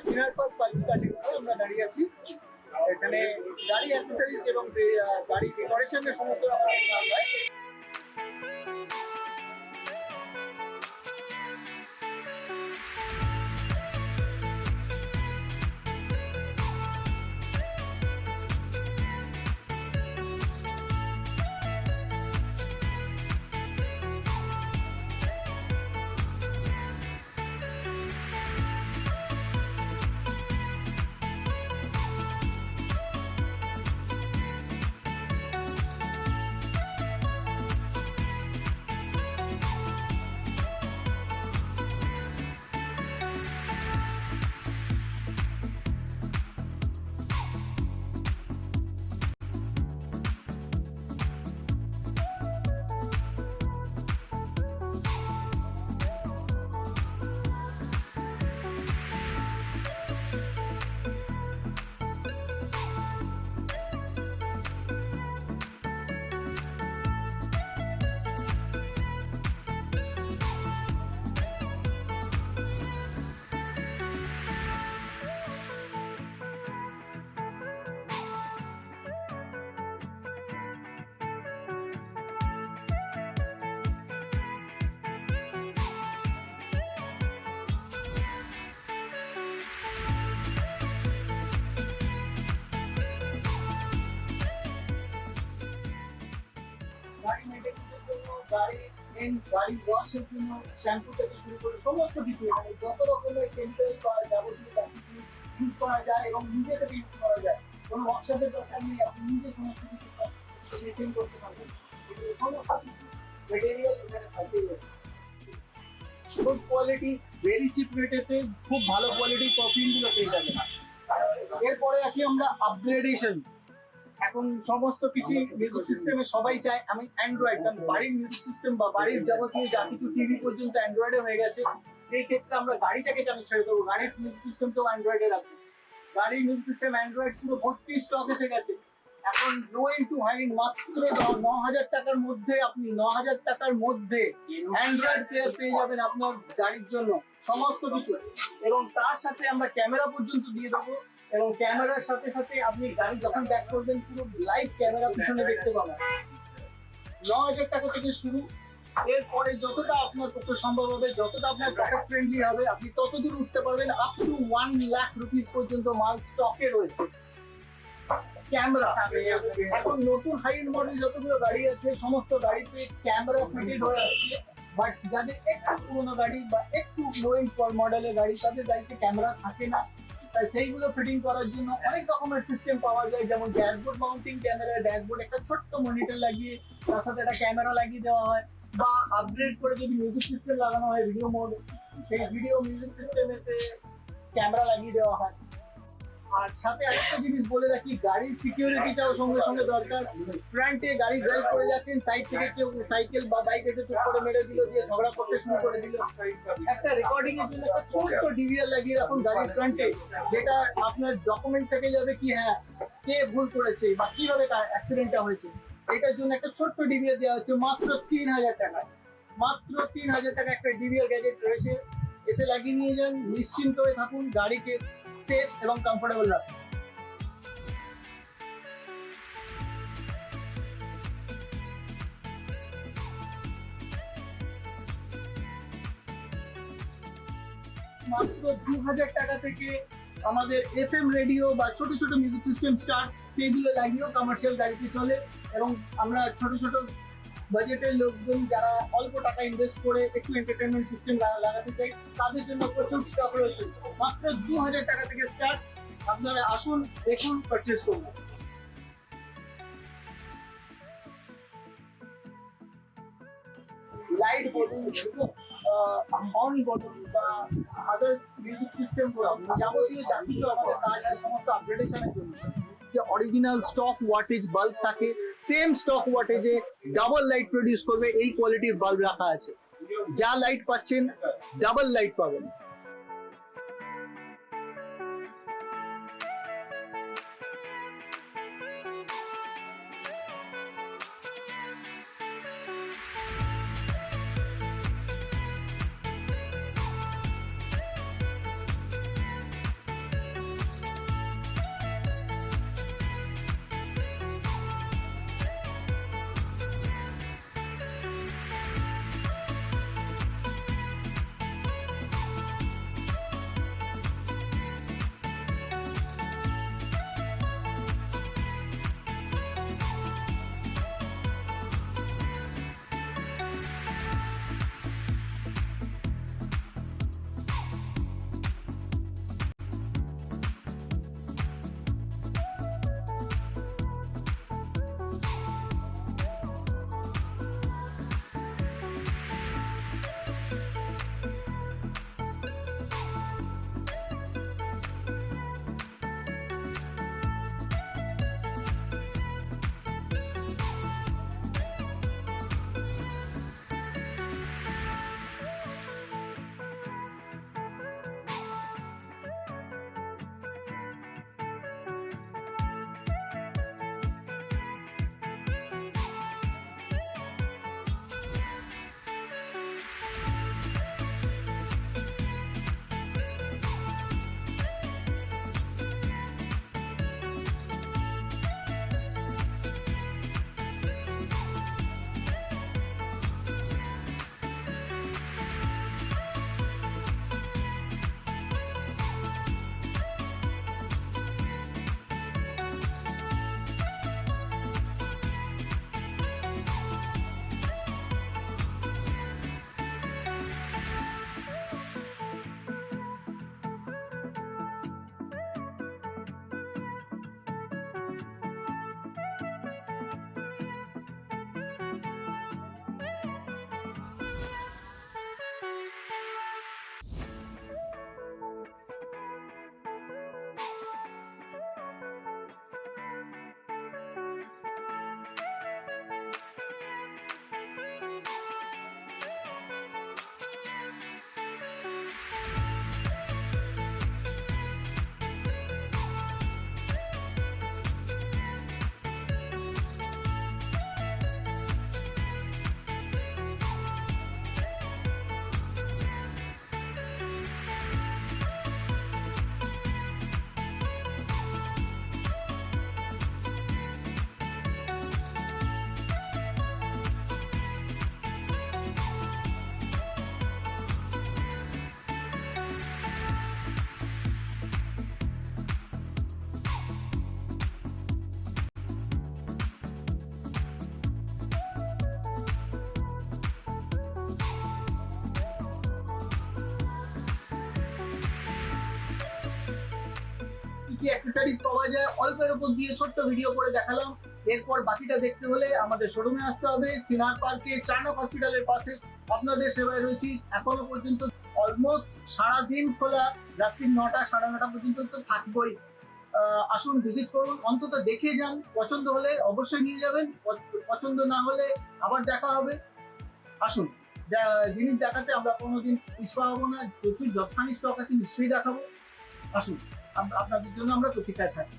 চিনারপাত পালকি কাঠের উপরে আমরা দাঁড়িয়ে আছি। এখানে গাড়ি অ্যাক্সেসরিজ এবং গাড়ি ডেকোরেশনের সমস্ত রকম কাজ হয়। গাড়ি মেইনটেনেন্সের জন্য, গাড়ি ওয়াশের জন্য শ্যাম্পু থেকে শুরু করে সমস্ত কিছু এখানে যত রকমের কেমিক্যাল বা যাবতীয় যা কিছু ইউজ করা যায় এবং নিজে থেকে ইউজ করা যায়। কোনো ওয়ার্কশপের দরকার নেই, আপনি নিজে সমস্ত কিছু মেনটেন করতে পারবেন। এগুলো সমস্ত কিছু মেটেরিয়াল এখানে থাকতে রয়েছে। গুড কোয়ালিটি, ভেরি চিপ রেটেতে খুব ভালো কোয়ালিটির পারফিউমগুলো পেয়ে যাবেন। এরপরে আসি আমরা আপগ্রেডেশন। এখন সমস্ত কিছু মিউজিক সিস্টেমে সবাই চায় আমি অ্যান্ড্রয়েড, কারণ বাড়ির মিউজিক সিস্টেম বা বাড়ির যাবতীয় যা কিছু টিভি পর্যন্ত অ্যান্ড্রয়েডে হয়ে গেছে। সেই ক্ষেত্রে আমরা গাড়িটাকে কেন ছেড়ে দেবো, গাড়ির মিউজিক সিস্টেমটাও অ্যান্ড্রয়েডে রাখবো। গাড়ির মিউজিক সিস্টেম অ্যান্ড্রয়েড পুরো ভর্তি স্টক এসে গেছে। এখন লো এন্ড টু হাই মাত্র 9,000 টাকার মধ্যে আপনি 9,000 টাকার মধ্যে অ্যান্ড্রয়েড প্লেয়ার পেয়ে যাবেন আপনার গাড়ির জন্য সমস্ত কিছু। এবং তার সাথে আমরা ক্যামেরা পর্যন্ত দিয়ে দেবো। এবং ক্যামেরার সাথে সাথে আপনি গাড়ি যখন ব্যাক করবেন পুরো লাইভ ক্যামেরা পিছনে দেখতে পাবেন। 9,000 টাকা থেকে শুরু। এরপরে যতটা আপনার পক্ষে সম্ভব হবে, যতটা আপনার পকেট ফ্রেন্ডলি হবে, আপনি তত দূর উঠতে পারবেন। আপ টু 1 লাখ রুপিস পর্যন্ত মাল স্টকে রয়েছে। ক্যামেরা এখন নতুন হাই এন্ড মডেল যতগুলো গাড়ি আছে সমস্ত গাড়িতে ক্যামেরা ফিটেড হয়ে আসছে। বাট যাদের একটু পুরোনো গাড়ি বা একটু লো এন্ড মডেলের গাড়ি, তাদের গাড়িতে ক্যামেরা থাকে না। তাই সেইগুলো ফিটিং করার জন্য অনেক রকমের সিস্টেম পাওয়া যায়, যেমন ড্যাশবোর্ড মাউন্টিং ক্যামেরা, ড্যাশবোর্ড একটা ছোট্ট মনিটর লাগিয়ে তার সাথে একটা ক্যামেরা লাগিয়ে দেওয়া হয়। বা আপগ্রেড করে যদি মিউজিক সিস্টেম লাগানো হয় ভিডিও মোড, সেই ভিডিও মিউজিক সিস্টেমেতে ক্যামেরা লাগিয়ে দেওয়া হয়। আর সাথে আরেকটা জিনিস বলে রাখি, গাড়ির সিকিউরিটিটাও সঙ্গে সঙ্গে দরকার। ফ্রন্টে গাড়ি ড্রাইভ করে যাচ্ছেন, সাইড থেকে কেউ সাইকেল বা বাইক এসে টুক করে মেরে দিল, দিয়ে ঝগড়া করতে শুরু করে দিল, একটা রেকর্ডিং এর জন্য একটা ছোট্ট ডিভিআর লাগিয়ে রাখুন গাড়ির ফ্রন্টে, যেটা আপনার ডকুমেন্ট থেকে যাবে কি হ্যাঁ কে ভুল করেছে বা কিভাবে তার অ্যাক্সিডেন্টটা হয়েছে। এটার জন্য একটা ছোট্ট ডিভিআর দেওয়া হচ্ছে মাত্র 3,000 টাকা। মাত্র 3,000 টাকা একটা ডিভিআর গ্যাজেট রয়েছে, এসে লাগিয়ে নিয়ে যান, নিশ্চিন্ত হয়ে থাকুন, গাড়িকে সেফ এবং কমফোর্টেবল রাখুন। মাত্র 2,000 টাকা থেকে আমাদের FM রেডিও বা ছোট ছোট মিউজিক সিস্টেম স্টার্ট, সেইগুলো লাগিয়েও কমার্শিয়াল গাড়িতে চলে। এবং আমরা ছোট ছোট বাজেটের লোকজন যারা অল্প টাকা ইনভেস্ট করে একটু এন্টারটেনমেন্ট সিস্টেম লাগাতে চাই, তাদের জন্য প্রচুর স্টক রয়েছে। মাত্র 2,000 টাকা থেকে স্টার্ট, আপনারা আসুন, দেখুন, পারচেজ করুন। লাইট বলুন, হর্ন বলুন বা আদার্স মিউজিক সিস্টেম বলুন, যাবতীয় যা কিছু আমাদের কাজ আছে সমস্ত আপগ্রেডেশনের জন্য যে অরিজিনাল স্টক ওয়াটেজ বাল্ব থাকে, সেম স্টক ওয়াটেজে ডাবল লাইট প্রডিউস করবে এই কোয়ালিটির বাল্ব রাখা আছে। যা লাইট পাচ্ছেন ডাবল লাইট পাবেন। কি অ্যাক্সেসরিজ পাওয়া যায় অল্পের উপর দিয়ে ছোট্ট ভিডিও করে দেখালাম। এরপর বাকিটা দেখতে হলে আমাদের শোরুমে আসতে হবে, চিনার পার্কে চায়না হসপিটালের পাশে। আপনাদের সেবায় রয়েছি এখনো পর্যন্ত, অলমোস্ট সারাদিন খোলা, রাত্রি 9টা 9:30 পর্যন্ত তো থাকবোই। আসুন, ভিজিট করুন, অন্তত দেখে যান, পছন্দ হলে অবশ্যই নিয়ে যাবেন, পছন্দ না হলে আবার দেখা হবে। আসুন, জিনিস দেখাতে আমরা কোনোদিন পিছপা হবো না, প্রচুর যথানি স্টক আছে, নিশ্চয়ই দেখাবো। আসুন, আপনাদের জন্য আমরা প্রতীক্ষায় থাকি।